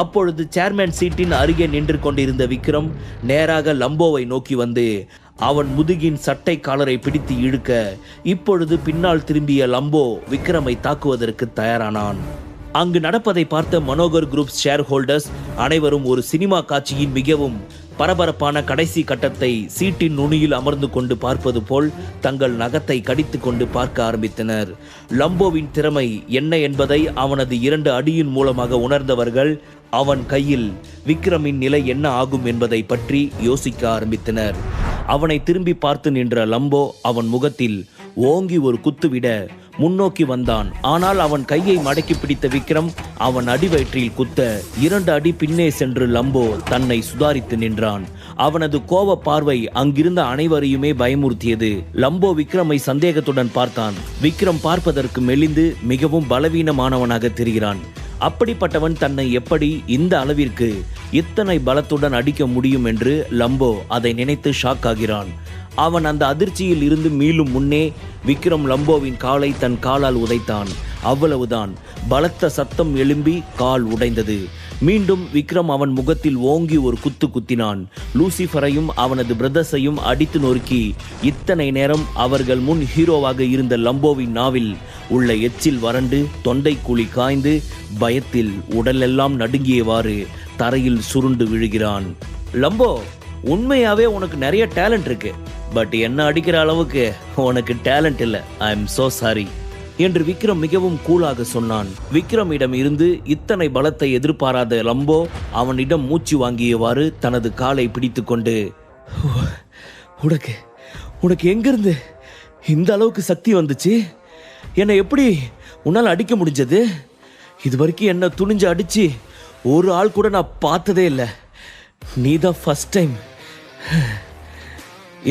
அப்பொழுது சேர்மேன் சீட்டின் அருகே நின்று கொண்டிருந்த விக்ரம் நேராக லம்போவை நோக்கி வந்து அவன் முதுகின் சட்டை காலரை பிடித்து இழுக்க, இப்பொழுது பின்னால் திரும்பிய லம்போ விக்ரமை தாக்குவதற்கு தயாரானான். அங்கு நடப்பதை பார்த்த மனோகர் குரூப் ஷேர் ஹோல்டர்ஸ் அனைவரும் ஒரு சினிமா காட்சியின் மிகவும் பரபரப்பான கடைசி கட்டத்தை சீட்டின் நுனியில் அமர்ந்து கொண்டு பார்ப்பது போல் தங்கள் நகத்தை கடித்து கொண்டு பார்க்க ஆரம்பித்தனர். லம்போவின் திறமை என்ன என்பதை அவனது 2 அடியின் மூலமாக உணர்ந்தவர்கள் அவன் கையில் விக்ரமின் நிலை என்ன ஆகும் என்பதை பற்றி யோசிக்க ஆரம்பித்தனர். அவனை திரும்பி பார்த்து நின்ற லம்போ அவன் முகத்தில் ஓங்கி ஒரு குத்துவிட முன்னோக்கி வந்தான். ஆனால் அவன் கையை மடக்கி பிடித்த விக்ரம் அவன் அடிவயிற்றில் குத்த 2 அடி பின்னே சென்று லம்போ தன்னை சுதாரித்து நின்றான். அவனது கோப பார்வை அங்கிருந்த அனைவரையுமே பயமுறுத்தியது. லம்போ விக்ரமை சந்தேகத்துடன் பார்த்தான். விக்ரம் பார்ப்பதற்கு மெலிந்து மிகவும் பலவீனமானவனாக தெரிகிறான். அப்படிப்பட்டவன் தன்னை எப்படி இந்த அளவிற்கு இத்தனை பலத்துடன் அடிக்க முடியும் என்று லம்போ அதை நினைத்து ஷாக் ஆகிறான். அவன் அந்த அதிர்ச்சியில் இருந்து மீளும் முன்னே விக்ரம் லம்போவின் காலை தன் காலால் உதைத்தான். அவ்வளவுதான், பலத்த சத்தம் எழும்பி கால் உடைந்தது. மீண்டும் விக்ரம் அவன் முகத்தில் ஓங்கி ஒரு குத்து குத்தினான். லூசிஃபரையும் அவனது பிரதர்ஸையும் அடித்து நொறுக்கி இத்தனை நேரம் அவர்கள் முன் ஹீரோவாக இருந்த லம்போவின் நாவில் உள்ள எச்சில் வறண்டு தொண்டை குழி காய்ந்து பயத்தில் உடலெல்லாம் நடுங்கியவாறு தரையில் சுருண்டு விழுகிறான். லம்போ, உண்மையாவே உனக்கு நிறைய டேலண்ட் இருக்கு, பட் என்ன அடிக்கிற அளவுக்கு உனக்கு டேலண்ட் இல்லை. ஐ எம் சோ சாரி என்று விக்ரம் மிகவும் கூலாக சொன்னான். விக்ரமிடம் இருந்து இத்தனை பலத்தை எதிர்பாராத லம்போ அவனிடம் மூச்சு வாங்கியவாறு தனது காலை பிடித்து கொண்டு, உனக்கு எங்கிருந்து இந்த அளவுக்கு சக்தி வந்துச்சு? என்னை எப்படி உன்னால் அடிக்க முடிஞ்சது? இது வரைக்கும் என்ன துணிஞ்சு அடிச்சு ஒரு ஆள் கூட நான் பார்த்ததே இல்லை. நீதான் ஃபர்ஸ்ட் டைம்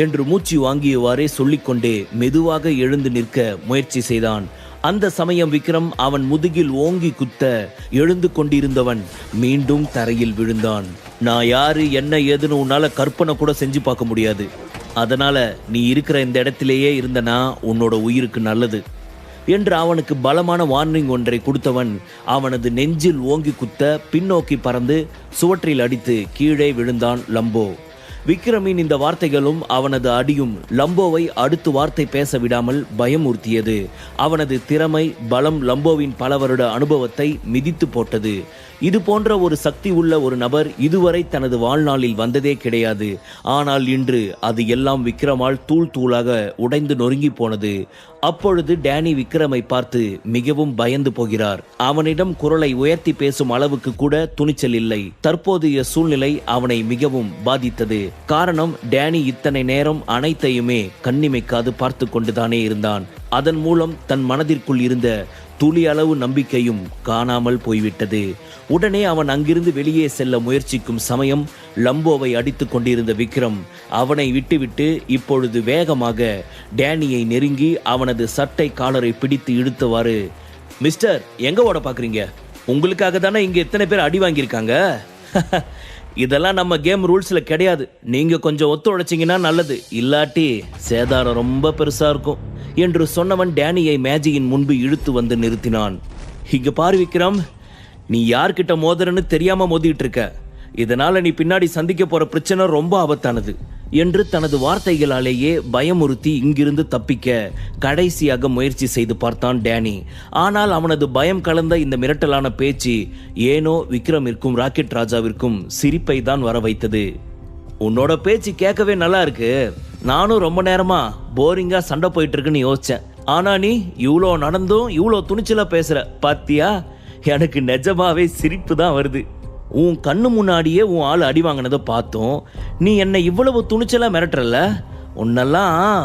என்று மூச்சு வாங்கியவாறே சொல்லிக்கொண்டே மெதுவாக எழுந்து நிற்க முயற்சி செய்தான். அந்த சமயம் விக்ரம் அவன் முதுகில் ஓங்கி குத்த எழுந்து கொண்டிருந்தவன் மீண்டும் தரையில் விழுந்தான். நான் யாரு என்ன ஏதுன்னு உன்னால கற்பனை கூட செஞ்சு பார்க்க முடியாது. அதனால நீ இருக்கிற இந்த இடத்திலேயே இருந்தனா உன்னோட உயிருக்கு நல்லது என்று அவனுக்கு பலமான வார்னிங் ஒன்றை கொடுத்தவன் அவனது நெஞ்சில் ஓங்கி குத்த பின்னோக்கி பறந்து சுவற்றில் அடித்து கீழே விழுந்தான் லம்போ. விக்ரமின் இந்த வார்த்தைகளும் அவனது அடியும் லம்போவை அடுத்து வார்த்தை பேச விடாமல் பயமுறுத்தியது. அவனது திறமை பலம் லம்போவின் பல வருட அனுபவத்தை மிதித்து போட்டது. இது போன்ற ஒரு சக்தி உள்ள ஒரு நபர் இதுவரை தனது வாழ்நாளில் வந்ததே கிடையாது. ஆனால் இன்று அது எல்லாம் விக்ரமால் தூள் தூளாக உடைந்து நொறுங்கி போனது. அப்பொழுது டேனி விக்ரமை பார்த்து மிகவும் பயந்து போகிறார். அவனிடம் குரலை உயர்த்தி பேசும் அளவுக்கு கூட துணிச்சல் இல்லை. தற்போதைய சூழ்நிலை அவனை மிகவும் பாதித்தது. காரணம், டேனி இத்தனை நேரம் அனைத்தையுமே கண்ணிமைக்காது பார்த்து கொண்டுதானே இருந்தான். அதன் மூலம் தன் மனதிற்குள் இருந்த துளி அளவு நம்பிக்கையும் காணாமல் போய்விட்டது. உடனே அவன் அங்கிருந்து வெளியே செல்ல முயற்சிக்கும் சமயம் லம்போவை அடித்து கொண்டிருந்த விக்ரம் அவனை விட்டுவிட்டு இப்பொழுது வேகமாக டேனியை நெருங்கி அவனது சட்டை காலரை பிடித்து இழுத்தவாறு, மிஸ்டர், எங்க ஓட பாக்குறீங்க? உங்களுக்காக தானே இங்க எத்தனை பேர் அடி வாங்கியிருக்காங்க. இதெல்லாம் நம்ம கேம் ரூல்ஸ்ல கிடையாது. நீங்க கொஞ்சம் ஒத்துழைச்சிங்கன்னா நல்லது, இல்லாட்டி சேதாரம் ரொம்ப பெருசா இருக்கும் என்று சொன்னவன் டேனியை மேஜியின் முன்பு இழுத்து வந்து நிறுத்தினான். இங்க பாரு விக்ரம், நீ யார்கிட்ட மோதுறன்னு தெரியாம மோதிட்டு இருக்க. இதனால நீ பின்னாடி சந்திக்க போற பிரச்சனை ரொம்ப ஆபத்தானது என்று தனது வார்த்தைகளாலேயே பயமுறுத்தி இங்கிருந்து தப்பிக்க கடைசியாக முயற்சி செய்து பார்த்தான் டேனி. ஆனால் அவனது பயம் கலந்த இந்த மிரட்டலான பேச்சு ஏனோ விக்ரமிற்கும் ராக்கெட் ராஜாவிற்கும் சிரிப்பை தான் வர வைத்தது. உன்னோட பேச்சு கேட்கவே நல்லா இருக்கு. நானும் ரொம்ப நேரமா போரிங்கா சண்டை போயிட்டு இருக்குன்னு யோசிச்சேன். ஆனா நீ இவ்வளோ நடந்தும் இவ்வளோ துணிச்சலா பேசுற பாத்தியா? எனக்கு நிஜமாவே சிரிப்பு தான் வருது. உன் கண்ணு முன்னாடியே உன் ஆள் அடி வாங்கினதை பார்த்தோம். நீ என்னை இவ்வளவு துணிச்சலா மிரட்டுறல உன்னெல்லாம்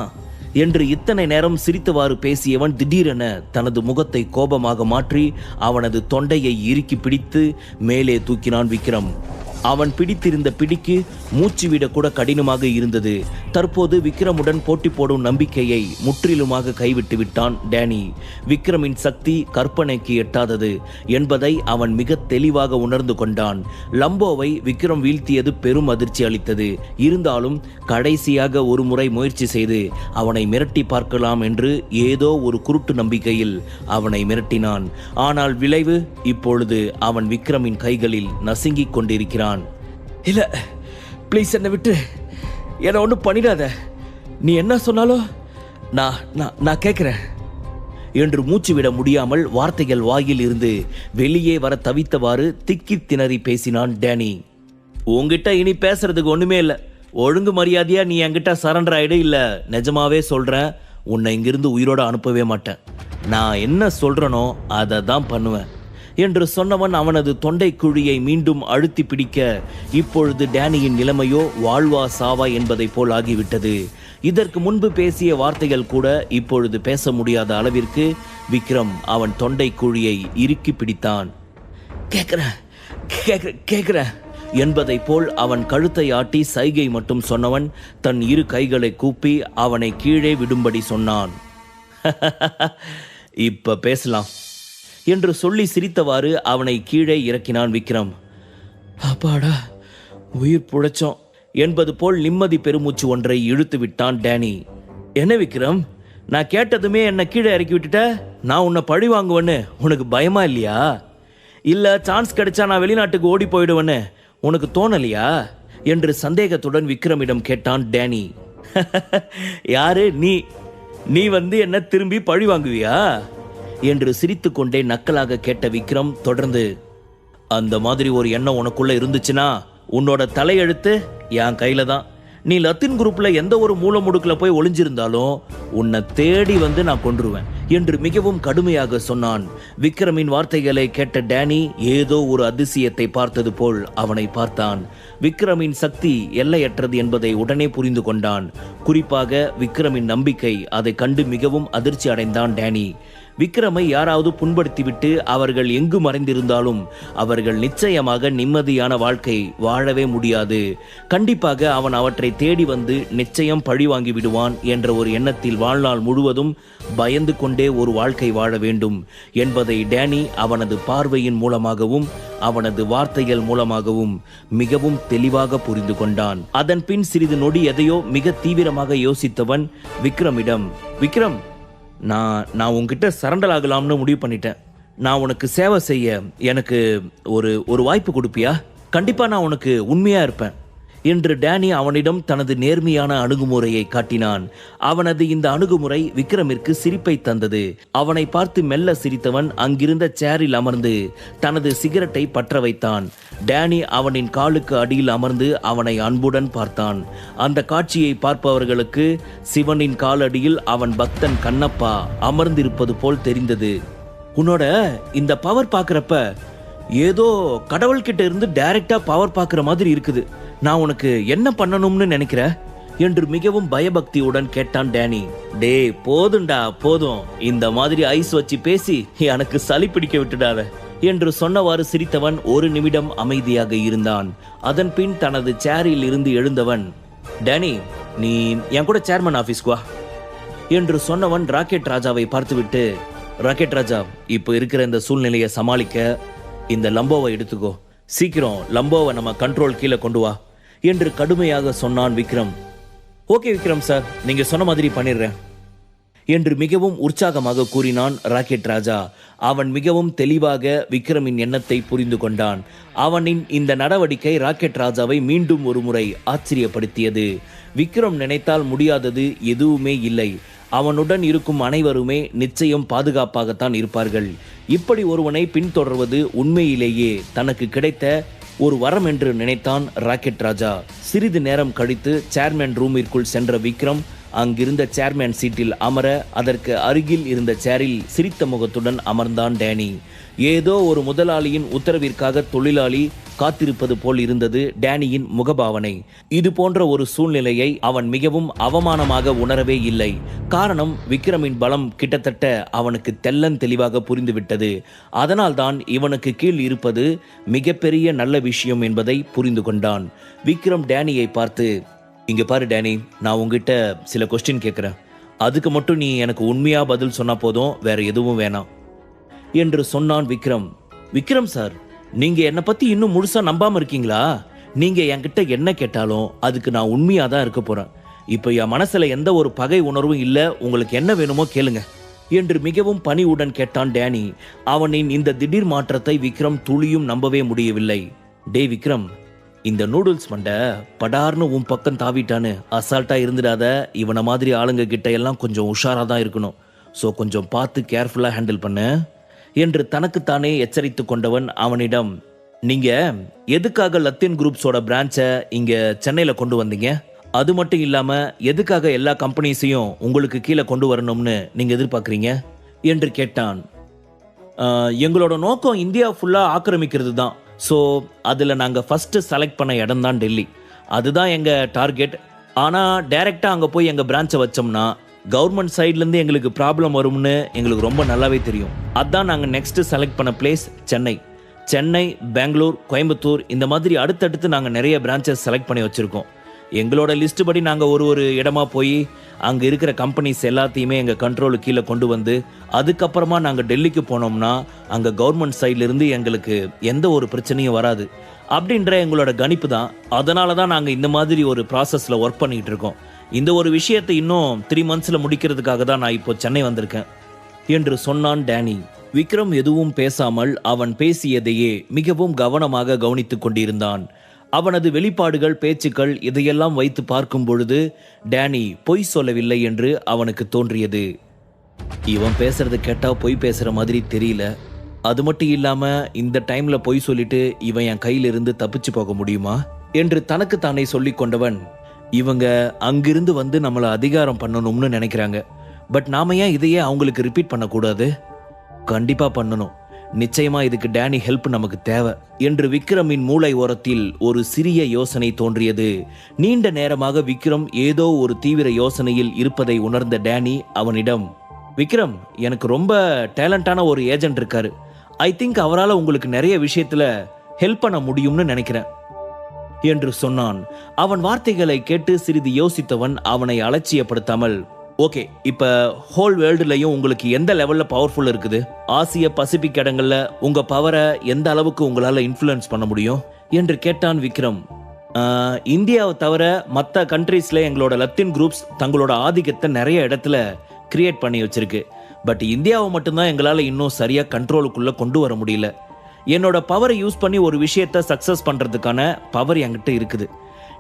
என்று இத்தனை நேரம் சிரித்தவாறு பேசியவன் திடீரென தனது முகத்தை கோபமாக மாற்றி அவனது தொண்டையை இறுக்கி பிடித்து மேலே தூக்கினான் விக்ரம். அவன் பிடித்திருந்த பிடிக்கு மூச்சு விட கூட கடினமாக இருந்தது. தற்போது விக்ரமுடன் போட்டி போடும் நம்பிக்கையை முற்றிலுமாக கைவிட்டு விட்டான் டேனி. விக்ரமின் சக்தி கற்பனைக்கு எட்டாதது என்பதை அவன் மிக தெளிவாக உணர்ந்து கொண்டான். லம்போவை விக்ரம் வீழ்த்தியது பெரும் அதிர்ச்சி அளித்தது. இருந்தாலும் கடைசியாக ஒரு முறை முயற்சி செய்து அவனை மிரட்டி பார்க்கலாம் என்று ஏதோ ஒரு குருட்டு நம்பிக்கையில் அவனை மிரட்டினான். ஆனால் விளைவு இப்பொழுது அவன் விக்ரமின் கைகளில் நசுங்கிக் கொண்டிருக்கிறான். இல்ல, ப்ளீஸ் என்னை விட்டு, என்ன ஒன்றும் பண்ணிடாத. நீ என்ன சொன்னாலும் நான் கேட்கிறேன் என்று மூச்சு விட முடியாமல் வார்த்தைகள் வாயில் இருந்து வெளியே வர தவித்தவாறு திக்கி திணறி பேசினான் டேனி. உன்கிட்ட இனி பேசுறதுக்கு ஒண்ணுமே இல்லை. ஒழுங்கு மரியாதையா நீ என்கிட்ட சரண்டர் ஆயிடு. இல்ல நிஜமாவே சொல்றேன், உன்னை இங்கிருந்து உயிரோட அனுப்பவே மாட்டேன். நான் என்ன சொல்றனோ அதை தான் பண்ணுவேன் என்று சொன்னவன் அவனது தொண்டை குழியை மீண்டும் அழுத்தி பிடிக்க இப்பொழுது டேனியின் நிலைமையோ வாழ்வா சாவா என்பதை போல் ஆகிவிட்டது. இதற்கு முன்பு பேசிய வார்த்தைகள் கூட இப்பொழுது பேச முடியாத அளவிற்கு விக்ரம் அவன் தொண்டை குழியை இறுக்கி பிடித்தான். கேட்கிறேன் என்பதை போல் அவன் கழுத்தை ஆட்டி சைகை மட்டும் சொன்னவன் தன் இரு கைகளை கூப்பி அவனை கீழே விடும்படி சொன்னான். இப்ப பேசலாம் என்று சொல்லி சிரித்தவாறு அவனை கீழே இறக்கினான் விக்ரம். அப்பாடா, உயிர் புழைச்சோம் என்பது போல் நிம்மதி பெருமூச்சு ஒன்றை இழுத்து விட்டான் டேனி. என்ன விக்ரம், நான் கேட்டதுமே என்னை கீழே இறக்கி விட்டுட்ட? நான் உன்னை பழி வாங்குவேன்னு உனக்கு பயமா இல்லையா? இல்லை சான்ஸ் கிடைச்சா நான் வெளிநாட்டுக்கு ஓடி போயிடுவேன்னு உனக்கு தோணலையா என்று சந்தேகத்துடன் விக்ரமிடம் கேட்டான் டேனி. யாரு நீ என்ன திரும்பி பழி வாங்குவியா என்று சிரித்து கொண்டே நக்கலாக கேட்ட விக்ரம் தொடர்ந்து, அந்த மாதிரி ஒரு எண்ணம் உனக்குள்ள இருந்துச்சுன்னா உன்னோட தலையெழுத்து என் கையில தான். நீ லத்தீன் குரூப்ல எந்த ஒரு மூல முடுக்குல போய் ஒளிஞ்சிருந்தாலும் உன்னை தேடி வந்து நான் கொன்றுவேன் என்று மிகவும் கடுமையாக சொன்னான். விக்ரமின் வார்த்தைகளை கேட்ட டேனி ஏதோ ஒரு அதிசயத்தை பார்த்தது போல் அவனை பார்த்தான். விக்ரமின் சக்தி எல்லையற்றது என்பதை உடனே புரிந்து கொண்டான். குறிப்பாக விக்ரமின் நம்பிக்கை. அதை கண்டு மிகவும் அதிர்ச்சி அடைந்தான் டேனி. விக்ரமை யாராவது புண்படுத்திவிட்டு அவர்கள் எங்கு மறைந்திருந்தாலும் அவர்கள் நிச்சயமாக நிம்மதியான வாழ்க்கை வாழவே முடியாது. கண்டிப்பாக அவன் அவற்றை தேடி வந்து நிச்சயம் பழி வாங்கி விடுவான் என்ற ஒரு எண்ணத்தில் வாழ்நாள் முழுவதும் பயந்து கொண்டே ஒரு வாழ்க்கை வாழ வேண்டும் என்பதை டேனி அவனது பார்வையின் மூலமாகவும் அவனது வார்த்தைகள் மூலமாகவும் மிகவும் தெளிவாக புரிந்து கொண்டான். அதன் பின் சிறிது நொடி எதையோ மிக தீவிரமாக யோசித்தவன் விக்ரமிடம், விக்ரம், நான் உன்கிட்ட சரண்டர் ஆகலாம்னு முடிவு பண்ணிட்டேன். நான் உனக்கு சேவை செய்ய எனக்கு ஒரு வாய்ப்பு கொடுப்பியா? கண்டிப்பா நான் உனக்கு உண்மையா இருப்பேன் என்று டேனி அவனிடம் தனது நேர்மையான அணுகுமுறையை காட்டினான். அவனது இந்த அணுகுமுறை விக்ரமிற்கு சிரிப்பை தந்தது. அவனை பார்த்து மெல்ல சிரித்தவன் அங்கிருந்த சேரில் அமர்ந்து தனது சிகரெட்டை பற்ற வைத்தான். டேனி அவனின் காலுக்கு அடியில் அமர்ந்து அவனை அன்புடன் பார்த்தான். அந்த காட்சியை பார்ப்பவர்களுக்கு சிவனின் காலடியில் அவன் பக்தன் கண்ணப்பா அமர்ந்திருப்பது போல் தெரிந்தது. உன்னோட இந்த பவர் பார்க்கறப்ப ஏதோ கடவுள்கிட்ட இருந்து டைரக்டா பவர் பார்க்குற மாதிரி இருக்குது. நான் உனக்கு என்ன பண்ணணும்னு நினைக்கிற என்று மிகவும் பயபக்தியுடன் கேட்டான் டேனி. டே போதுண்டா போதும், இந்த மாதிரி ஐஸ் வச்சு பேசி எனக்கு சளி பிடிக்க விட்டுடாத என்று சொன்னவாறு சிரித்தவன் ஒரு நிமிடம் அமைதியாக இருந்தான். அதன் பின் தனது சேரில் இருந்து எழுந்தவன், டேனி, நீ என் கூட சேர்மன் ஆபீஸ்க்கு வா என்று சொன்னவன் ராக்கெட் ராஜாவை பார்த்துவிட்டு, ராக்கெட் ராஜா, இப்போ இருக்கிற இந்த சூழ்நிலையை சமாளிக்க இந்த லம்போவை எடுத்துக்கோ. சீக்கிரம் லம்போவை நம்ம கண்ட்ரோல் கீழே கொண்டு வா என்று கடுமையாக சொன்னான் விக்ரம். ஓகே விக்ரம் சார், நீங்க சொன்ன மாதிரி பண்ணிடுறேன் என்று மிகவும் உற்சாகமாக கூறினான் ராக்கெட் ராஜா. அவன் மிகவும் தெளிவாக விக்ரமின் எண்ணத்தை புரிந்து கொண்டான். அவனின் இந்த நடவடிக்கை ராக்கெட் ராஜாவை மீண்டும் ஒரு முறை ஆச்சரியப்படுத்தியது. விக்ரம் நினைத்தால் முடியாதது எதுவுமே இல்லை. அவனுடன் இருக்கும் அனைவருமே நிச்சயம் பாதுகாப்பாகத்தான் இருப்பார்கள். இப்படி ஒருவனை பின்தொடர்வது உண்மையிலேயே தனக்கு கிடைத்த ஒரு வரம் என்று நினைத்தான் ராக்கெட் ராஜா. சிறிது நேரம் கழித்து சேர்மேன் ரூமிற்குள் சென்ற விக்ரம் அங்கிருந்த சேர்மேன் சீட்டில் அமர அதற்கு அருகில் இருந்த சேரில் சிரித்த முகத்துடன் அமர்ந்தான் டேனி. ஏதோ ஒரு முதலாளியின் உத்தரவிற்காக தொழிலாளி காத்திருப்பது போல் இருந்தது டேனியின் முகபாவனை. இது போன்ற ஒரு சூழ்நிலையை அவன் மிகவும் அவமானமாக உணரவே இல்லை. காரணம், விக்ரமின் பலம் கிட்டத்தட்ட அவனுக்கு தெள்ளன் தெளிவாக புரிந்துவிட்டது. அதனால்தான் இவனுக்கு கீழ் இருப்பது மிகப்பெரிய நல்ல விஷயம் என்பதை புரிந்து கொண்டான். விக்ரம் டேனியை பார்த்து, இங்க பாரு டேனி, நான் உங்ககிட்ட சில கொஸ்டின் கேட்கிறேன். அதுக்கு மட்டும் நீ எனக்கு உண்மையா பதில் சொன்னா போதும், வேற எதுவும் வேணாம் என்று சொன்னான் விக்ரம். விக்ரம் சார், நீங்க என்னை பத்தி இன்னும் முழுசா நம்பாம இருக்கீங்களா? நீங்க என்கிட்ட என்ன கேட்டாலும் அதுக்கு நான் உண்மையா தான் இருக்க போறேன். இப்ப என் மனசுல எந்த ஒரு பகை உணர்வும் இல்ல. உங்களுக்கு என்ன வேணுமோ கேளுங்க என்று மிகவும் பணிவுடன் கேட்டான் டேனி. அவனின் இந்த திடீர் மாற்றத்தை விக்ரம் துளியும் நம்பவே முடியவில்லை. டே விக்ரம், இந்த நூடுல்ஸ் மண்டை படார்னு உன் பக்கம் தாவிட்டான்னு அசால்ட்டா இருந்துடாத. இவனை மாதிரி ஆளுங்க கிட்ட எல்லாம் கொஞ்சம் உஷாரா தான் இருக்கணும். ஸோ கொஞ்சம் பார்த்து கேர்ஃபுல்லா ஹேண்டில் பண்ண என்று தனக்குத்தானே எச்சரித்து கொண்டவன் அவனிடம், நீங்க எதுக்காக லத்தீன் குரூப்ஸோட பிரான்ச்சை இங்க சென்னையில கொண்டு வந்தீங்க? அது மட்டும் இல்லாம எதுக்காக எல்லா கம்பெனிஸையும் உங்களுக்கு கீழே கொண்டு வரணும்னு நீங்க எதிர்பார்க்குறீங்க என்று கேட்டான். எங்களோட நோக்கம் இந்தியா ஃபுல்லா ஆக்கிரமிக்கிறது தான். ஸோ அதில் நாங்கள் ஃபர்ஸ்ட் செலக்ட் பண்ண இடம் தான் டெல்லி. அதுதான் எங்கள் டார்கெட். ஆனால் டைரெக்டாக அங்கே போய் எங்கள் பிரான்ச்சை வச்சோம்னா கவர்மெண்ட் சைட்லேருந்து எங்களுக்கு ப்ராப்ளம் வரும்னு எங்களுக்கு ரொம்ப நல்லாவே தெரியும். அதான் நாங்கள் நெக்ஸ்ட் செலக்ட் பண்ண பிளேஸ் சென்னை, பெங்களூர், கோயம்புத்தூர், இந்த மாதிரி அடுத்தடுத்து நாங்கள் நிறைய பிரான்ச்சஸ் செலக்ட் பண்ணி வச்சுருக்கோம். எங்களோட லிஸ்ட் படி நாங்கள் ஒரு இடமா போய் அங்கே இருக்கிற கம்பெனிஸ் எல்லாத்தையுமே எங்கள் கண்ட்ரோலு கீழே கொண்டு வந்து அதுக்கப்புறமா நாங்கள் டெல்லிக்கு போனோம்னா அங்கே கவர்மெண்ட் சைட்லேருந்து எங்களுக்கு எந்த ஒரு பிரச்சனையும் வராது அப்படின்ற எங்களோட கணிப்பு தான். அதனால தான் நாங்கள் இந்த மாதிரி ஒரு ப்ராசஸில் ஒர்க் பண்ணிகிட்டு இருக்கோம். இந்த ஒரு விஷயத்தை இன்னும் 3 monthsல முடிக்கிறதுக்காக தான் நான் இப்போ சென்னை வந்திருக்கேன் என்று சொன்னான் டேனி. விக்ரம் எதுவும் பேசாமல் அவன் பேசியதையே மிகவும் கவனமாக கவனித்துக் கொண்டிருந்தான். அவனது வெளிப்பாடுகள், பேச்சுக்கள் இதையெல்லாம் வைத்து பார்க்கும் பொழுது டேனி பொய் சொல்லவில்லை என்று அவனுக்கு தோன்றியது. இவன் பேசுறத கேட்டா பொய் பேசுற மாதிரி தெரியல. அது மட்டும் இல்லாம இந்த டைம்ல பொய் சொல்லிட்டு இவன் என் கையிலிருந்து தப்பிச்சு போக முடியுமா என்று தனக்கு தானே சொல்லிக் கொண்டவன், இவங்க அங்கிருந்து வந்து நம்மளை அதிகாரம் பண்ணணும்னு நினைக்கிறாங்க. பட் நாம ஏன் இதையே அவங்களுக்கு ரிப்பீட் பண்ணக்கூடாது? கண்டிப்பா பண்ணணும். நிச்சயமா இதுக்கு டேனி ஹெல்ப் நமக்கு தேவை என்று விக்ரமின் மூளை ஓரத்தில் ஒரு சிறிய யோசனை தோன்றியது. நீண்ட நேரமாக விக்ரம் ஏதோ ஒரு தீவிர யோசனையில் இருப்பதை உணர்ந்த டேனி அவனிடம், விக்ரம், எனக்கு ரொம்ப டேலண்டான ஒரு ஏஜென்ட் இருக்காரு. ஐ திங்க் அவரால் உங்களுக்கு நிறைய விஷயத்துல ஹெல்ப் பண்ண முடியும்னு நினைக்கிறேன் என்று சொன்னான். அவன் வார்த்தைகளை கேட்டு சிறிது யோசித்தவன் அவனை அலட்சியப்படுத்தாமல், ஓகே, இப்ப ஹோல் வேர்ல்டுலயும் உங்களுக்கு எந்த லெவல்ல பவர்ஃபுல் இருக்குது? ஆசிய பசிபிக் இடங்கள்ல உங்க பவரை எந்த அளவுக்கு உங்களால இன்ஃப்ளூயன்ஸ் பண்ண முடியும் என்று கேட்டான் விக்ரம். இந்தியாவை தவிர மற்ற கண்ட்ரீஸ்ல எங்களோட லத்தீன் குரூப்ஸ் தங்களோட ஆதிக்கத்தை நிறைய இடத்துல கிரியேட் பண்ணி வச்சிருக்கு. பட் இந்தியாவை மட்டும்தான் எங்களால இன்னும் சரியா கண்ட்ரோலுக்குள்ள கொண்டு வர முடியல. என்னோட பவரை யூஸ் பண்ணி ஒரு விஷயத்தை சக்சஸ் பண்றதுக்கான பவர் என்கிட்ட இருக்குது.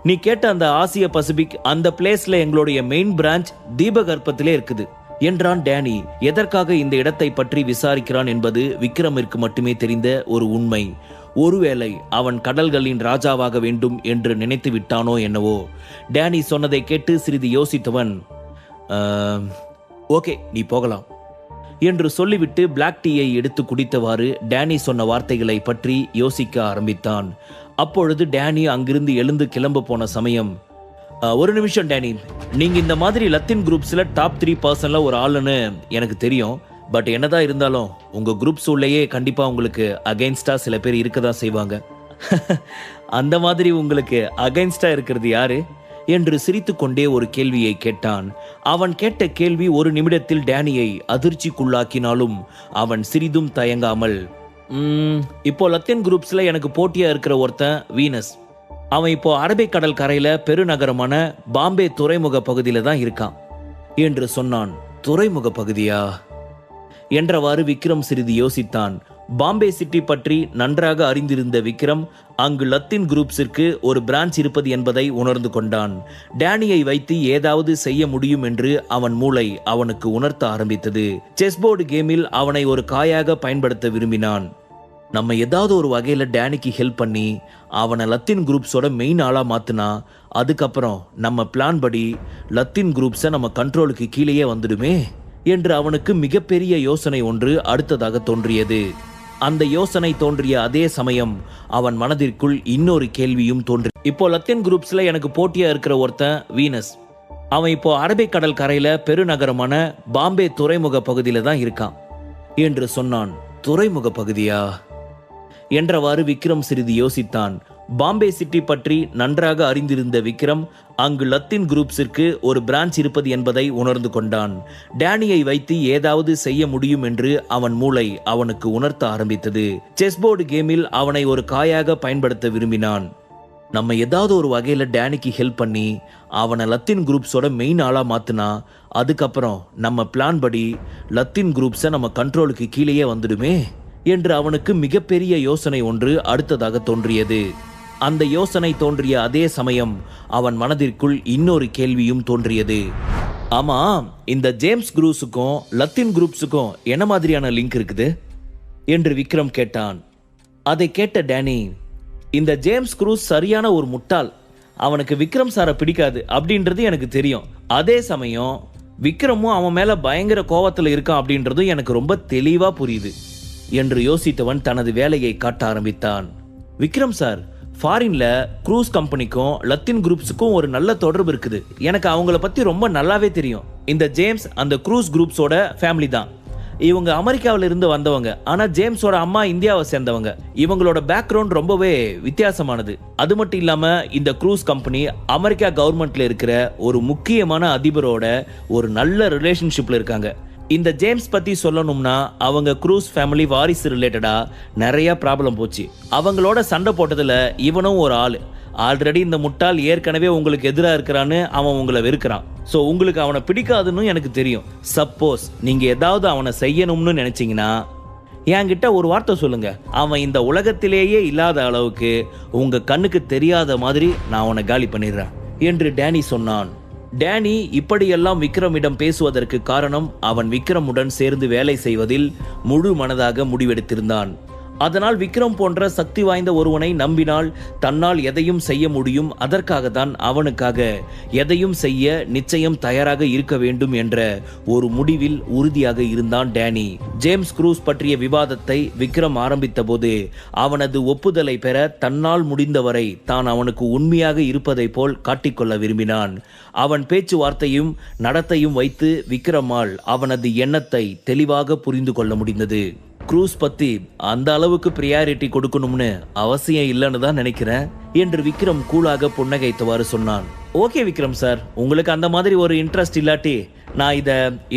நீ கேட்ட அந்த ஆசிய பசிபிக் அந்த பிளேஸ்ல எங்களுடைய மெயின் பிரான்ச் தீபகற்பத்திலே இருக்குது என்றான் டேனி. எதற்காக இந்த இடத்தை பற்றி விசாரிக்கிறான் என்பது விக்ரமிற்கு மட்டுமே தெரிந்த ஒரு உண்மை. ஒருவேளை அவன் கடல்களின் ராஜாவாக வேண்டும் என்று நினைத்து விட்டானோ என்னவோ. டேனி சொன்னதை கேட்டு சிறிது யோசித்தவன், ஓகே, நீ போகலாம் என்று சொல்லிவிட்டு பிளாக் டீயை எடுத்து குடித்தவாறு டேனி சொன்ன வார்த்தைகளை பற்றி யோசிக்க ஆரம்பித்தான். அப்பொழுது டேனி அங்கிருந்து எழுந்து கிளம்ப போன சமயம், ஒரு நிமிஷம் டேனி, நீங்க இந்த மாதிரி லத்தீன் குரூப்ஸ்ல டாப் 3% ஒரு ஆளுன்னு எனக்கு தெரியும். பட் என்னதான் இருந்தாலும் உங்க குரூப்ஸ் உள்ளேயே கண்டிப்பா உங்களுக்கு அகைன்ஸ்டா சில பேர் இருக்கதான் செய்வாங்க. அந்த மாதிரி உங்களுக்கு அகைன்ஸ்டா இருக்கிறது யாரு என்று சிரித்துக்கொண்டே ஒரு கேள்வியை கேட்டான். அவன் கேட்ட கேள்வி ஒரு நிமிடத்தில் டேனியை அதிர்ச்சிக்குள்ளாக்கினாலும் அவன் சிறிதும் தயங்காமல், இப்போ லத்தீன் குரூப்ஸ்ல எனக்கு போட்டியா இருக்கிற ஒருத்தன் வீனஸ். அவன் இப்போ அரபிக்கடல் கரையில பெருநகரமான பாம்பே துறைமுக பகுதியில தான் இருக்கான் என்று சொன்னான். துறைமுக பகுதியா என்றவாறு விக்ரம் சிறிது யோசித்தான். பாம்பே சிட்டி பற்றி நன்றாக அறிந்திருந்த விக்ரம் அங்கு லத்தீன் குரூப்ஸிற்கு ஒரு பிரான்ச் இருப்பது என்பதை உணர்ந்து கொண்டான். டேனியை வைத்து ஏதாவது செய்ய முடியும் என்று அவன் மூளை அவனுக்கு உணர்த்த ஆரம்பித்தது. செஸ் போர்டு கேமில் அவனை ஒரு காயாக பயன்படுத்த விரும்பினான். நம்ம ஏதாவது ஒரு வகையில டேனிக்கு ஹெல்ப் பண்ணி அவனை லத்தீன் குரூப்ஸோட மெயின் ஆளா மாத்தினா அதுக்கப்புறம் நம்ம பிளான் படி லத்தீன் குரூப்ஸை நம்ம கண்ட்ரோலுக்கு கீழேயே வந்துடுமே என்று அவனுக்கு மிகப்பெரிய யோசனை ஒன்று அடுத்ததாக தோன்றியது. அந்த யோசனை தோன்றிய அதே சமயம் அவன் மனதிற்குள் இன்னொரு கேள்வியும் தோன்றி. இப்போ லத்தீன் குரூப்ஸ்ல எனக்கு போட்டியா இருக்கிற ஒருத்தன் வீனஸ். அவன் இப்போ அரபிக்கடல் கரையில பெருநகரமான பாம்பே துறைமுக பகுதியில தான் இருக்கான் என்று சொன்னான். துறைமுக பகுதியா என்றவாறு விக்ரம் சிறிது யோசித்தான். பாம்பே சிட்டி பற்றி நன்றாக அறிந்திருந்த விக்ரம் அங்கு லத்தீன் குரூப்ஸிற்கு ஒரு பிரான்ச் இருப்பது என்பதை உணர்ந்து கொண்டான். டேனியை வைத்து ஏதாவது செய்ய முடியும் என்று அவன் மூளை அவனுக்கு உணர்த்த ஆரம்பித்தது. செஸ்போர்டு கேமில் அவனை ஒரு காயாக பயன்படுத்த விரும்பினான். நம்ம ஏதாவது ஒரு வகையில டேனிக்கு ஹெல்ப் பண்ணி அவனை லத்தீன் குரூப்ஸோட மெயின் ஆளா மாத்தினா அதுக்கப்புறம் நம்ம பிளான் படி லத்தீன் குரூப்ஸை நம்ம கண்ட்ரோலுக்கு கீழேயே வந்துடுமே என்று அவனுக்கு மிகப்பெரிய யோசனை ஒன்று அடுத்ததாக தோன்றியது. அந்த யோசனை தோன்றிய அதே சமயம் அவன் மனதிற்குள் இன்னொரு கேள்வியும் தோன்றியது. ஆமா, இந்த ஜேம்ஸ் குரூஸுக்கும் லத்தீன் குரூப்ஸுக்கும் என்ன மாதிரியான லிங்க் இருக்குது என்று விக்ரம் கேட்டான். அதை கேட்ட டேனி, இந்த ஜேம்ஸ் குரூஸ் சரியான ஒரு முட்டாள். அவனுக்கு விக்ரம் சாரை பிடிக்காது அப்படின்றது எனக்கு தெரியும். அதே சமயம் விக்ரமும் அவன் மேல பயங்கர கோவத்தில் இருக்கான் அப்படின்றதும் எனக்கு ரொம்ப தெளிவா புரியுது என்று யோசித்தவன் தனது வேலையை காட்ட ஆரம்பித்தான். விக்ரம் சார், ஃபாரின்ல க்ரூஸ் கம்பெனிக்கும் லத்தீன் குரூப்ஸுக்கும் ஒரு நல்ல தொடர்பு இருக்குது. எனக்கு அவங்கள பத்தி ரொம்ப நல்லாவே தெரியும். இந்த ஜேம்ஸ் அந்த க்ரூஸ் குரூப்ஸோட ஃபேமிலி தான். இவங்க அமெரிக்காவில இருந்து வந்தவங்க. ஆனா ஜேம்ஸோட அம்மா இந்தியாவை சேர்ந்தவங்க. இவங்களோட பேக்ரவுண்ட் ரொம்பவே வித்தியாசமானது. அது மட்டும் இல்லாம இந்த க்ரூஸ் கம்பெனி அமெரிக்கா கவர்மெண்ட்ல இருக்கிற ஒரு முக்கியமான அதிபரோட ஒரு நல்ல ரிலேஷன்ஷிப்ல இருக்காங்க. இந்த ஜேம்ஸ் பத்தி சொல்லணும்னா அவங்க க்ரூஸ் ஃபேமிலி வாரிசு ரிலேட்டடா நிறைய ப்ராப்ளம் போச்சு. அவங்களோட சண்டை போட்டதுல இவனும் ஒரு ஆளு. ஆல்ரெடி இந்த முட்டாள் ஏற்கனவே உங்களுக்கு எதிராக இருக்கிறான்னு அவன் உங்களை வெறுக்கிறான். ஸோ உங்களுக்கு அவனை பிடிக்காதுன்னு எனக்கு தெரியும். சப்போஸ் நீங்க ஏதாவது அவனை செய்யணும்னு நினைச்சீங்கன்னா என்கிட்ட ஒரு வார்த்தை சொல்லுங்க. அவன் இந்த உலகத்திலேயே இல்லாத அளவுக்கு உங்க கண்ணுக்கு தெரியாத மாதிரி நான் அவனை காலி பண்ணிடுறேன் என்று டேனி சொன்னான். டேனி இப்படியெல்லாம் விக்ரமிடம் பேசுவதற்கு காரணம் அவன் விக்ரமுடன் சேர்ந்து வேலை செய்வதில் முழு மனதாக முடிவெடுத்திருந்தான். அதனால் விக்ரம் போன்ற சக்தி வாய்ந்த ஒருவனை நம்பினால் தன்னால் எதையும் செய்ய முடியும். அதற்காக தான் அவனுக்காக எதையும் செய்ய நிச்சயம் தயாராக இருக்க வேண்டும் என்ற ஒரு முடிவில் உறுதியாக இருந்தான் டேனி. ஜேம்ஸ் க்ரூஸ் பற்றிய விவாதத்தை விக்ரம் ஆரம்பித்த போது அவனது ஒப்புதலை பெற தன்னால் முடிந்தவரை தான் அவனுக்கு உண்மையாக இருப்பதை போல் காட்டிக்கொள்ள விரும்பினான். அவன் பேச்சுவார்த்தையும் நடத்தையும் வைத்து விக்ரமால் அவனது எண்ணத்தை தெளிவாக புரிந்து கொள்ள முடிந்தது. க்ரூஸ் பத்தி அந்த அளவுக்கு பிரியாரிட்டி கொடுக்கணும்னு அவசியம் இல்லைன்னு தான் நினைக்கிறேன் என்று விக்ரம் கூலாக புன்னகைத்தவாறு சொன்னான். ஓகே விக்ரம் சார், உங்களுக்கு அந்த மாதிரி ஒரு இன்ட்ரெஸ்ட் இல்லாட்டி நான்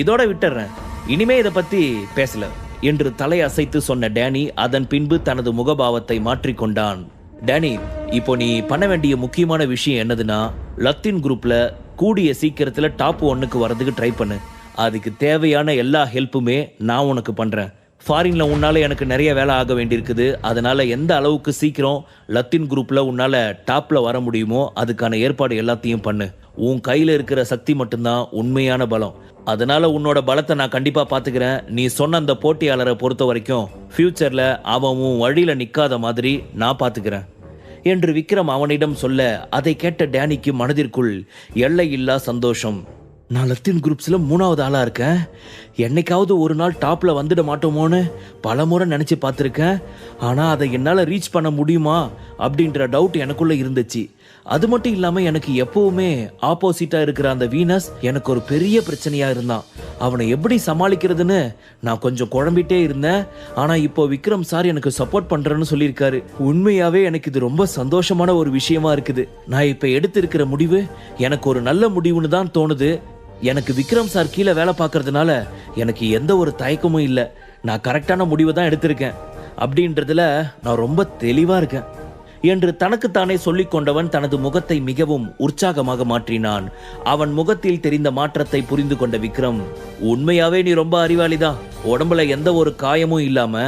இதோட விட்டுறேன். இனிமே இதை பத்தி பேசல என்று தலை அசைத்து சொன்ன டேனி அதன் பின்பு தனது முகபாவத்தை மாற்றிக்கொண்டான். டேனி, இப்போ நீ பண்ண வேண்டிய முக்கியமான விஷயம் என்னதுன்னா, லத்தீன் குரூப்ல கூடிய சீக்கிரத்துல டாப் 1க்கு வரதுக்கு ட்ரை பண்ணு. அதுக்கு தேவையான எல்லா ஹெல்ப்புமே நான் உனக்கு பண்றேன். ஃபாரின்ல உன்னால எனக்கு நிறைய வேலை ஆக வேண்டியிருக்குது. அதனால எந்த அளவுக்கு சீக்கிரம் லத்தீன் குரூப்ல உன்னால டாப்ல வர முடியுமோ அதுக்கான ஏற்பாடு எல்லாத்தையும் பண்ணு. உன் கையில இருக்கிற சக்தி மட்டும்தான் உண்மையான பலம். அதனால உன்னோட பலத்தை நான் கண்டிப்பா பாத்துக்கிறேன். நீ சொன்ன அந்த போட்டியாளரை பொறுத்த வரைக்கும் ஃபியூச்சர்ல அவன் உன் வழியில நிக்காத மாதிரி நான் பாத்துக்கிறேன் என்று விக்ரம் அவனிடம் சொல்ல அதை கேட்ட டேனிக்கு மனதிற்குள் எல்லையில்லா சந்தோஷம். நான் லத்தீன் குரூப்ஸ்ல 3வது ஆளா இருக்கேன். என்னைக்காவது ஒரு நாள் டாப்ல வந்துட மாட்டோமோன்னு பல முறை நினைச்சு பார்த்துருக்கேன். ஆனா அதை என்னால ரீச் பண்ண முடியுமா அப்படின்ற டவுட் எனக்குள்ள இருந்துச்சு. அது மட்டும் இல்லாம எனக்கு எப்பவுமே ஆப்போசிட்டா இருக்கிற அந்த வீனஸ் எனக்கு ஒரு பெரிய பிரச்சனையா இருந்தான். அவனை எப்படி சமாளிக்கிறதுன்னு நான் கொஞ்சம் குழம்பிட்டே இருந்தேன். ஆனா இப்போ விக்ரம் சார் எனக்கு சப்போர்ட் பண்றேன்னு சொல்லியிருக்காரு. உண்மையாவே எனக்கு இது ரொம்ப சந்தோஷமான ஒரு விஷயமா இருக்குது. நான் இப்ப எடுத்திருக்கிற முடிவு எனக்கு ஒரு நல்ல முடிவுன்னு தான் தோணுது. எனக்கு விக்ரம் சார் கீழே வேலை பார்க்கறதுனால எனக்கு எந்த ஒரு தயக்கமும் இல்லை. நான் கரெக்டான முடிவை தான் எடுத்திருக்கேன் அப்படின்றதுல நான் ரொம்ப தெளிவா இருக்கேன் என்று தனக்குத்தானே சொல்லிக் கொண்டவன் தனது முகத்தை மிகவும் உற்சாகமாக மாற்றினான். அவன் முகத்தில் தெரிந்த மாற்றத்தை புரிந்து கொண்ட விக்ரம், உண்மையாவே நீ ரொம்ப அறிவாளிதான். உடம்புல எந்த ஒரு காயமும் இல்லாம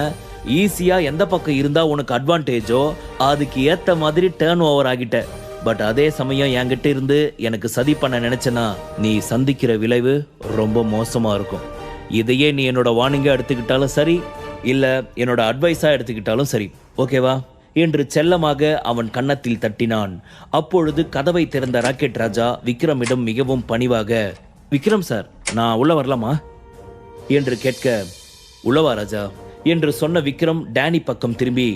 ஈஸியா எந்த பக்கம் இருந்தா உனக்கு அட்வான்டேஜோ அதுக்கு ஏத்த மாதிரி டேர்ன் ஓவர் ஆகிட்ட. பட் அதே சமயம் என்கிட்ட இருந்து எனக்கு சதி பண்ண நினைச்சனா நீ சந்திக்கிற விளைவு ரொம்ப மோசமா இருக்கும். இதையே நீ என்னோட வார்னிங்கா எடுத்துக்கிட்டாலும் சரி, இல்ல என்னோட அட்வைஸா எடுத்துக்கிட்டாலும் சரி, ஓகேவா என்று செல்லமாக அவன் கன்னத்தில் தட்டினான். அப்பொழுது கதவை திறந்த ராக்கெட் ராஜா விக்ரமிடம் மிகவும் பணிவாக, விக்ரம் சார், நான் உள்ள வரலாமா என்று கேட்க, உள்ளவா ராஜா என்று சொன்ன விக்ரம் டேனி பக்கம் திரும்பி,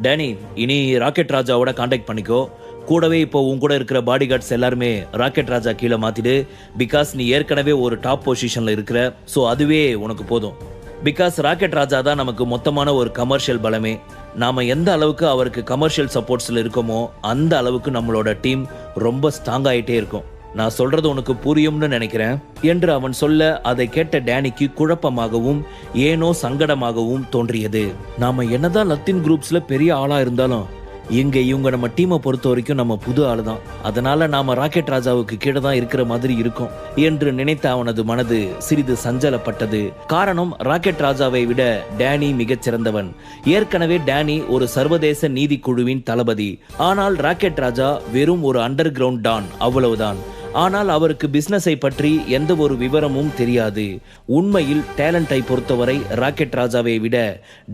டேனி, இனி ராக்கெட் ராஜாவோட கான்டாக்ட் பண்ணிக்கோ. கூடவே இப்போ உன் கூட இருக்கிற பாடி கார்ட்ஸ் எல்லாருமே ராக்கெட் ராஜா கீழே மாத்திடு. பிகாஸ் நீ ஏற்கனவே ஒரு டாப் பொசிஷன்ல இருக்கிற. ஸோ அதுவே உனக்கு போதும். பிகாஸ் ராக்கெட் ராஜா தான் நமக்கு மொத்தமான ஒரு கமர்ஷியல் பலமே. நாம எந்த அளவுக்கு அவருக்கு கமர்ஷியல் சப்போர்ட்ஸ்ல இருக்கோமோ அந்த அளவுக்கு நம்மளோட டீம் ரொம்ப ஸ்ட்ராங் ஆயிட்டே இருக்கும். நான் சொல்றது உனக்கு புரியும்னு நினைக்கிறேன் என்று அவன் சொல்ல, அதை கேட்ட டேனிக்கு குழப்பமாகவும் ஏனோ சங்கடமாகவும் தோன்றியது. நாம என்னதான் லத்தீன் குரூப்ஸ்ல பெரிய ஆளா இருந்தாலும் இங்க இவங்க நம்ம டீமை பொறுத்த வரைக்கும் நம்ம புது ஆளு தான். அதனால நாம ராக்கெட் ராஜாவுக்கு கீழே தான் இருக்கிற மாதிரி இருக்கும் என்று நினைத்த அவனது மனது சிறிது சஞ்சலப்பட்டது. காரணம், ராக்கெட் ராஜாவை விட டேனி மிகச் சிறந்தவன். ஏற்கனவே டேனி ஒரு சர்வதேச நீதிக்குழுவின் தளபதி. ஆனால் ராக்கெட் ராஜா வெறும் ஒரு அண்டர் கிரவுண்ட் டான், அவ்வளவுதான். ஆனால் அவருக்கு பிசினஸை பற்றி எந்த ஒரு விவரமும் தெரியாது. உண்மையில் டேலண்டை பொறுத்தவரை ராக்கெட் ராஜாவை விட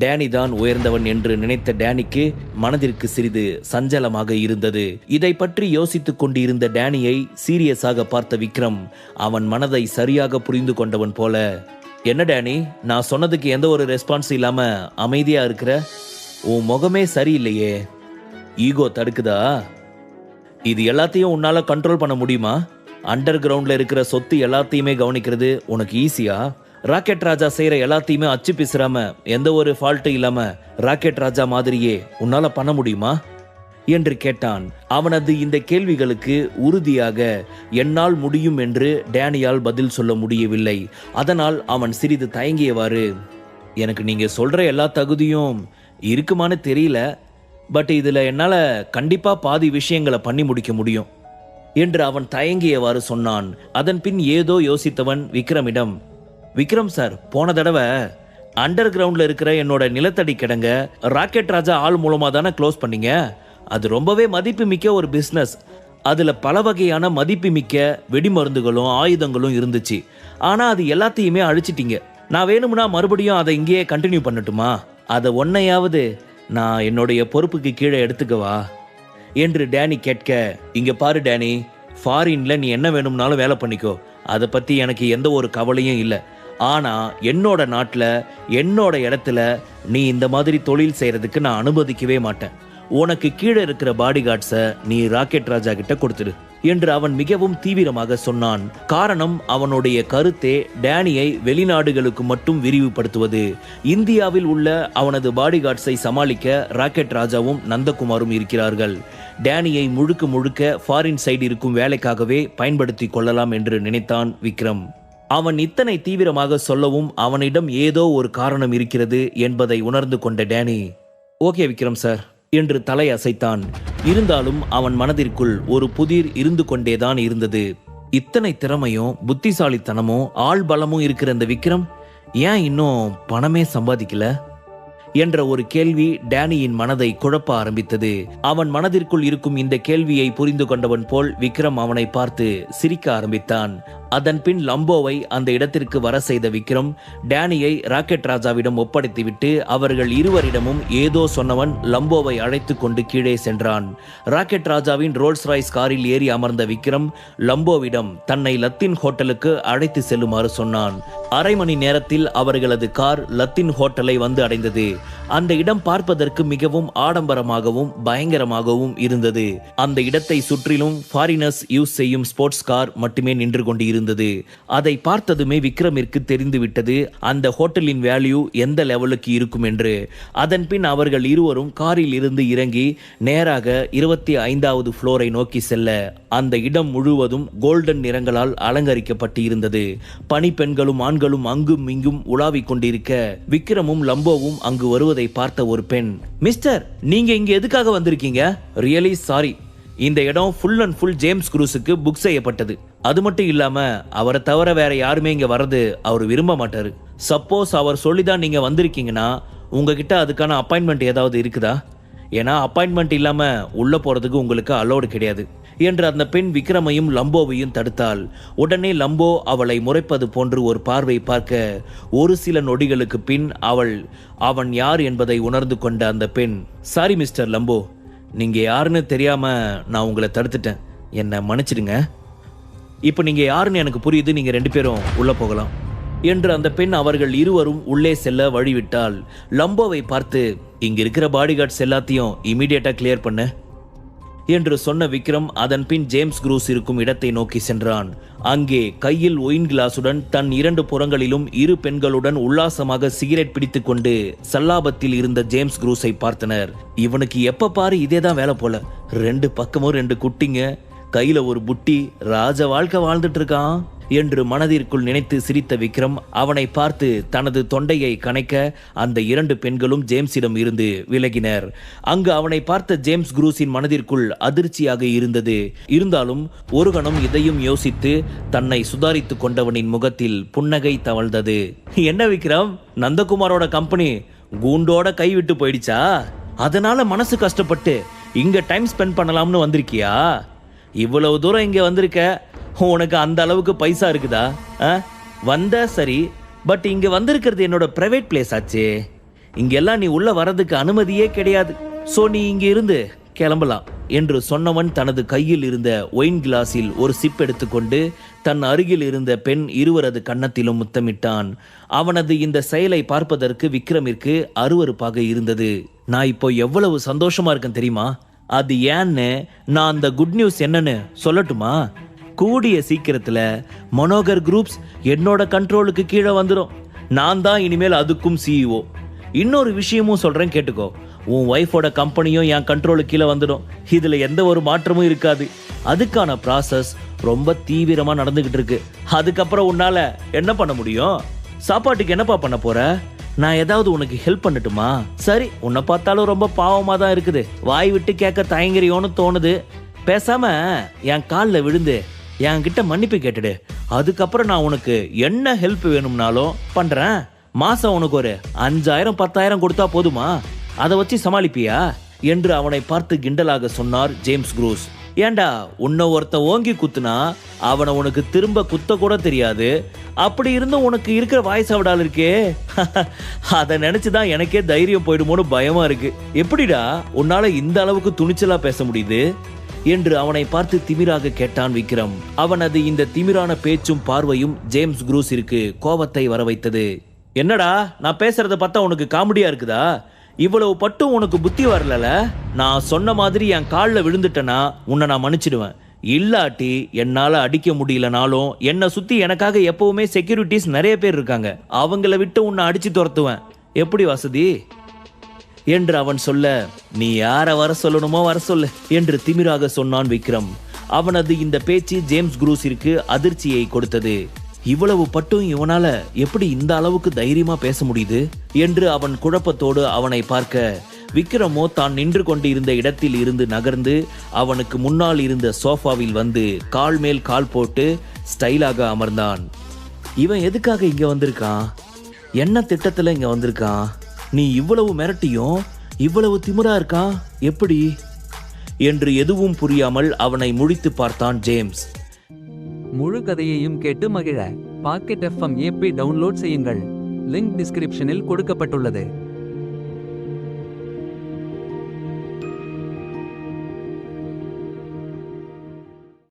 டேனி தான் உயர்ந்தவன் என்று நினைத்த டேனிக்கு மனதிற்கு சிறிது சஞ்சலமாக இருந்தது. இதை பற்றி யோசித்துக் கொண்டிருந்த டேனியை சீரியஸாக பார்த்த விக்ரம் அவன் மனதை சரியாக புரிந்து கொண்டவன் போல, என்ன டேனி, நான் சொன்னதுக்கு எந்த ஒரு ரெஸ்பான்ஸ் இல்லாம அமைதியா இருக்கிற? உன் முகமே சரியில்லையே. ஈகோ தடுக்குதா? இது எல்லாத்தையும் உன்னால கண்ட்ரோல் பண்ண முடியுமா? அண்டர் கிரவுண்ட்ல இருக்கிற சொத்து எல்லாத்தையுமே கவனிக்கிறது உனக்கு ஈஸியா? ராக்கெட் ராஜா செய்யற எல்லாத்தையுமே அச்சு பிசுறாம எந்த ஒரு ஃபால்ட்டும் இல்லாம ராக்கெட் ராஜா மாதிரியே உன்னால பண்ண முடியுமா என்று கேட்டான். அவனது இந்த கேள்விகளுக்கு உறுதியாக என்னால் முடியும் என்று டேனியால் பதில் சொல்ல முடியவில்லை. அதனால் அவன் சிறிது தயங்கியவாறு, எனக்கு நீங்க சொல்ற எல்லா தகுதியும் இருக்குமான்னு தெரியல, பட் இதுல என்னால கண்டிப்பா பாதி விஷயங்களை பண்ணி முடிக்க முடியும் என்று அவன் தயங்கியவாறு சொன்னான். அதன் பின் ஏதோ யோசித்தவன் விக்ரமிடம், விக்ரம் சார், போன தடவை அண்டர் கிரவுண்ட்ல இருக்கிற என்னோட நிலத்தடி கிடங்க ராக்கெட் ராஜா ஆள் மூலமா தானே க்ளோஸ் பண்ணீங்க. அது ரொம்பவே மதிப்பு மிக்க ஒரு பிசினஸ். அதுல பல வகையான மதிப்பு மிக்க வெடிமருந்துகளும் ஆயுதங்களும் இருந்துச்சு. ஆனா அது எல்லாத்தையுமே அழிச்சிட்டீங்க. நான் வேணும்னா மறுபடியும் அதை இங்கேயே கண்டினியூ பண்ணட்டுமா? அதை ஒன்னையாவது நான் என்னுடைய பொறுப்புக்கு கீழே எடுத்துக்கவா என்று டேனி கேட்க, இங்க பாரு டேனி, ஃபாரின்ல நீ என்ன வேணும்னாலும் வேலை பண்ணிக்கோ, அதை பத்தி எனக்கு எந்த ஒரு கவலையும் இல்லை. ஆனா என்னோட நாட்டுல என்னோட இடத்துல நீ இந்த மாதிரி தொழில் செய்யறதுக்கு நான் அனுமதிக்கவே மாட்டேன். உனக்கு கீழே இருக்கிற பாடி கார்ட்ஸை நீ ராக்கெட் ராஜா கிட்ட கொடுத்துடு என்று அவன் மிகவும் தீவிரமாக சொன்னான். காரணம், அவனுடைய கருத்தே டேனியை வெளிநாடுகளுக்கு மட்டும் விரிவுபடுத்துவது. இந்தியாவில் உள்ள அவனது பாடி கார்ட்ஸை சமாளிக்க ராக்கெட் ராஜாவும் நந்தகுமாரும் இருக்கிறார்கள். டேனியை முழுக்க முழுக்க ஃபாரின் சைடு இருக்கும் வேலைக்காகவே பயன்படுத்தி கொள்ளலாம் என்று நினைத்தான் விக்ரம். அவன் இத்தனை தீவிரமாக சொல்லவும் அவனிடம் ஏதோ ஒரு காரணம் இருக்கிறது என்பதை உணர்ந்து கொண்ட டேனி, ஓகே விக்ரம் சார் என்று தலை அசைத்தான். இருந்தாலும் அவன் மனதிற்குள் ஒரு புதிர் இருந்து கொண்டேதான் இருந்தது. இத்தனை திறமையும் புத்திசாலித்தனமும் ஆள் பலமும் இருக்கிற இந்த விக்ரம் ஏன் இன்னும் பணமே சம்பாதிக்கல என்ற ஒரு கேள்வி டேனியின் மனதை குழப்ப ஆரம்பித்தது. அவன் மனதிற்குள் இருக்கும் இந்த கேள்வியை புரிந்து கொண்டவன் போல் விக்ரம் அவனை பார்த்து சிரிக்க ஆரம்பித்தான். அதன் பின் லம்போவை அந்த இடத்திற்கு வர செய்த விக்ரம் டேனியை ராக்கெட் ராஜாவிடம் ஒப்படைத்துவிட்டு அவர்கள் இருவரிடமும் ஏதோ சொன்னவன் லம்போவை அழைத்து கொண்டு கீழே சென்றான். ராக்கெட் ராஜாவின் ரோல்ஸ் ராய்ஸ் காரில் ஏறி அமர்ந்த விக்ரம் லம்போவிடம் தன்னை லத்தீன் ஹோட்டலுக்கு அழைத்து செல்லுமாறு சொன்னான். அரை மணி நேரத்தில் அவர்களது கார் லத்தீன் ஹோட்டலை வந்து அடைந்தது. அந்த இடம் பார்ப்பதற்கு மிகவும் ஆடம்பரமாகவும் பயங்கரமாகவும் இருந்தது. அந்த இடத்தை சுற்றிலும் ஃபாரினர்ஸ் யூஸ் செய்யும் ஸ்போர்ட்ஸ் கார் மட்டுமே நின்று கொண்டு இருந்தது. அதை பார்த்ததுமே விக்ரமிற்கு தெரிந்துவிட்டது அந்த ஹோட்டலின் வேல்யூ எந்த லெவலுக்கு இருக்கும் என்று. அதன் பின் அவர்கள் இருவரும் காரில் இருந்து இறங்கி நேராக 25வது ஃப்ளோரை நோக்கி செல்ல அந்த இடம் முழுவதும் கோல்டன் நிறங்களால் அலங்கரிக்கப்பட்டு இருந்தது. பணிப்பெண்களும் ஆண்களும் அங்கும் இங்கும் உலாவிக் கொண்டிருக்க விக்ரமும் லம்போவும் அங்கு வருவதை பார்த்த ஒரு பெண், மிஸ்டர், நீங்க இங்க எதுக்காக வந்திருக்கீங்க? ரியலி சாரி, இந்த இடம் ஃபுல் அண்ட் ஃபுல் ஜேம்ஸ் குரூஸுக்கு புக் செய்யப்பட்டது. அது மட்டும் இல்லாம அவரை தவிர வேற யாருமே இங்க வர்றது அவர் விரும்ப மாட்டாரு. சப்போஸ் அவர் சொல்லிதான் நீங்க வந்திருக்கீங்கன்னா உங்ககிட்ட அதுக்கான அப்பாயின்மெண்ட் ஏதாவது இருக்குதா? ஏன்னா அப்பாயின்மெண்ட் இல்லாம உள்ள போறதுக்கு உங்களுக்கு அலோடு கிடையாது என்று அந்த பெண் விக்ரமையும் லம்போவையும் தடுத்தாள். உடனே லம்போ அவளை முறைப்பது போன்று ஒரு பார்வை பார்க்க ஒரு சில நொடிகளுக்கு பின் அவன் யார் என்பதை உணர்ந்து கொண்ட அந்த பெண், சாரி மிஸ்டர் லம்போ, நீங்க யாருன்னு தெரியாம நான் உங்களை தடுத்துட்டேன், என்னை மன்னிச்சிடுங்க. இப்போ நீங்க யாருன்னு எனக்கு புரியுது, நீங்க 2 பேரும் உள்ள போகலாம் என்று அந்த பெண் அவர்கள் இருவரும் உள்ளே செல்ல வழிவிட்டாள். லம்போவை பார்த்து, இங்க இருக்கிற பாடிகார்ட்ஸ் எல்லாத்தையும் இமீடியட்டா கிளியர் பண்ண என்று சொன்ன விக்ரம் அதன் பின் ஜேம்ஸ் குரூஸ் இருக்கும் இடத்தை நோக்கி சென்றான். அங்கே கையில் ஒயின் கிளாஸுடன் தன் 2 புறங்களிலும் 2 பெண்களுடன் உல்லாசமாக சிகரெட் பிடித்துக் கொண்டு சல்லாபத்தில் இருந்த ஜேம்ஸ் குரூஸை பார்த்தனர். இவனுக்கு எப்ப பாரு இதேதான் வேலை போல. 2 பக்கமும் 2 குட்டிங்க, கையில ஒரு புட்டி, ராஜ வாழ்க்கை வாழ்ந்துட்டு இருக்கான் என்று மனதிற்குள் நினைத்து சிரித்த விக்ரம் அவனை பார்த்து தனது தொண்டையை கனைக்க அந்த 2 பெண்களும் ஜேம்ஸிடம் இருந்து விலகினர். அங்கு அவனை பார்த்த ஜேம்ஸ் குரூஸின் மனதிற்குள் அதிர்ச்சியாக இருந்தது. இருந்தாலும் ஒரு கணம் இதையும் யோசித்து தன்னை சுதாரித்துக் கொண்டவனின் முகத்தில் புன்னகை தவழ்ந்தது. என்ன விக்ரம், நந்தகுமாரோட கம்பெனி கூண்டோட கைவிட்டு போயிடுச்சா? அதனால மனசு கஷ்டப்பட்டு இங்க டைம் ஸ்பெண்ட் பண்ணலாம்னு வந்திருக்கியா? இவ்வளவு தூரம் இங்க வந்திருக்க, உனக்கு அந்த அளவுக்கு பைசா இருக்குதா? வந்த சரி, பட் இங்க வந்திருக்கிறது என்னோட பிரைவேட் பிளேஸ் ஆச்சே. இங்கெல்லாம் நீ உள்ள வரதுக்கு அனுமதியே கிடையாது. சோ நீ இங்க இருந்து கிளம்பலாம் என்று சொன்னவன் தனது கையில் இருந்த ஒயின் கிளாஸில் ஒரு சிப் எடுத்துக்கொண்டு தன் அருகில் இருந்த பெண் இருவரது கன்னத்திலும் முத்தமிட்டான். அவனது இந்த செயலை பார்ப்பதற்கு விக்ரமிற்கு அருவருப்பாக இருந்தது. நான் இப்போ எவ்வளவு சந்தோஷமா இருக்கேன் தெரியுமா? அது ஏன்னு நான் அந்த குட் நியூஸ் என்னன்னு சொல்லட்டுமா? கூடிய சீக்கிரத்துல மனோகர் குரூப்ஸ் என்னோட கண்ட்ரோலுக்கு கீழே வந்துடும். நான் தான் இனிமேல் அதுக்கும் சிஇஓ. இன்னொரு விஷயமும் சொல்றேன் கேட்டுக்கோ. உன் ஒய்ஃபோட கம்பெனியும் என் கண்ட்ரோலுக்கு கீழே வந்துடும். இதுல எந்த ஒரு மாற்றமும் இருக்காது. அதுக்கான ப்ராசஸ் ரொம்ப தீவிரமா நடந்துகிட்டு இருக்கு. அதுக்கப்புறம் உன்னால என்ன பண்ண முடியும்? சாப்பாட்டுக்கு என்னப்பா பண்ண போற? நான் ஏதாவது உனக்கு ஹெல்ப் பண்ணட்டுமா? சரி, உன்னை பார்த்தாலும் ரொம்ப பாவமா தான் இருக்குது. வாய் விட்டு கேட்க தயங்குறியோன்னு தோணுது. பேசாம என் காலில் விழுந்து என்கிட்ட மன்னிப்பு கேட்டுடு. அதுக்கப்புறம் நான் உனக்கு என்ன ஹெல்ப் வேணும்னாலும் பண்றேன். மாசம் உனக்கு ஒரு 5000 10,000 கொடுத்தா போதுமா? அதை வச்சு சமாளிப்பியா என்று அவனை பார்த்து கிண்டலாக சொன்னார் ஜேம்ஸ் குரூஸ். ஏண்டா, உன்னை ஒருத்த ஓங்கி குத்துனா அவனை உனக்கு திரும்ப குத்த கூட தெரியாது. அப்படி இருந்தும் உனக்கு இருக்கிற வாய்ஸ் அவடால் இருக்கே, அதை நினைச்சுதான் எனக்கே தைரியம் போயிடுமோன்னு பயமா இருக்கு. எப்படிடா உன்னால இந்த அளவுக்கு துணிச்சலா பேச முடியுது என்று அவனை பார்த்து திமிராக கேட்டான் விக்ரம். அவனது இந்த திமிரான பேச்சும் பார்வையும் ஜேம்ஸ் குரூஸிற்கு கோபத்தை வர வைத்தது. என்னடா, நான் பேசுறத பார்த்தா உனக்கு காமெடியா இருக்குதா? இவ்வளவு பட்டும் உனக்கு புத்தி வரல. நான் சொன்ன மாதிரி என் காலில் விழுந்துட்டேன்னா உன்னை நான் மன்னிச்சிடுவேன். இல்லாட்டி என்னால அடிக்க முடியலனாலும் என்னை சுத்தி எனக்காக எப்பவுமே செக்யூரிட்டிஸ் நிறைய பேர் இருக்காங்க. அவங்கள விட்டு உன்னை அடிச்சு துரத்துவேன். எப்படி வசதி என்று அவன் சொல்ல, நீ யார வர சொல்லணுமோ வர சொல்லு என்று திமிராக சொன்னான் விக்ரம். அவனது இந்த பேச்சு ஜேம்ஸ் குரூஸிற்கு அதிர்ச்சியை கொடுத்தது. இவ்வளவு பட்டும் இவனால எப்படி இந்த அளவுக்கு தைரியமா பேச முடியுது என்று அவன் குழப்பத்தோடு அவனை பார்க்க, விக்ரமோ தான் நின்று கொண்டிருந்த இடத்தில் இருந்து நகர்ந்து அவனுக்கு முன்னால் இருந்த சோஃபாவில் வந்து கால் மேல் கால் போட்டு ஸ்டைலாக அமர்ந்தான். இவன் எதுக்காக இங்க வந்திருக்கான்? என்ன திட்டத்துல இங்க வந்திருக்கான்? நீ இவ்வளவு மிரட்டியும் இவ்வளவு திமிரா இருக்கான் எப்படி என்று எதுவும் புரியாமல் அவனை முழித்து பார்த்தான் ஜேம்ஸ். முழு கதையையும் கேட்டு மகிழ பாக்கெட் FM ஆப்பை டவுன்லோட் செய்யுங்கள். லிங்க் டிஸ்கிரிப்ஷனில் கொடுக்கப்பட்டுள்ளது.